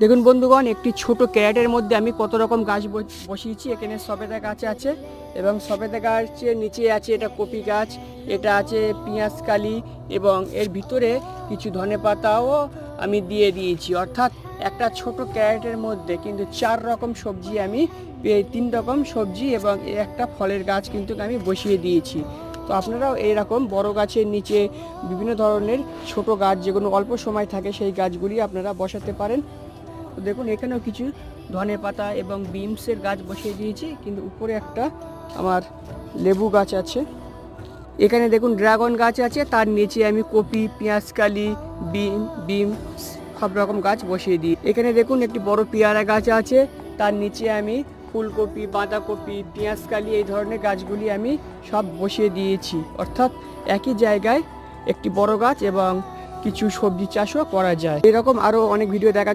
দেখুন বন্ধুগণ, একটি ছোট ক্যারেটের মধ্যে আমি কত রকম গাছ বসিয়েছি। এখানে সবেদা গাছ আছে এবং সবেদা গাছের নিচে আছে এটা কপি গাছ, এটা আছে পেঁয়াজকালি এবং এর ভিতরে কিছু ধনেপাতাও আমি দিয়ে দিয়েছি। অর্থাৎ একটা ছোট ক্যারেটের মধ্যে কিন্তু 4 রকম সবজি আমি 3 রকম সবজি এবং একটা ফলের গাছ কিন্তু আমি বসিয়ে দিয়েছি। তো আপনারাও এইরকম বড় গাছের নিচে বিভিন্ন ধরনের ছোট গাছ যেগুলো অল্প সময় থাকে সেই গাছগুলি আপনারা বসাতে পারেন। তো দেখুন এখানেও কিছু ধনেপাতা এবং বিমসের গাছ বসিয়ে দিয়েছি, কিন্তু উপরে একটা আমার লেবু গাছ আছে। এখানে দেখুন ড্রাগন গাছ আছে, তার নিচে আমি কপি, পেঁয়াজকালি, বিমস সব রকম গাছ বসিয়ে দিই। এখানে দেখুন একটি বড় পেয়ারা গাছ আছে, তার নিচে আমি ফুলকপি, বাঁধাকপি, পেঁয়াজকালি এই ধরনের গাছগুলি আমি সব বসিয়ে দিয়েছি। অর্থাৎ একই জায়গায় একটি বড় গাছ এবং কিছু সবজি চাষও করা যায়। এরকম আরও অনেক ভিডিও দেখা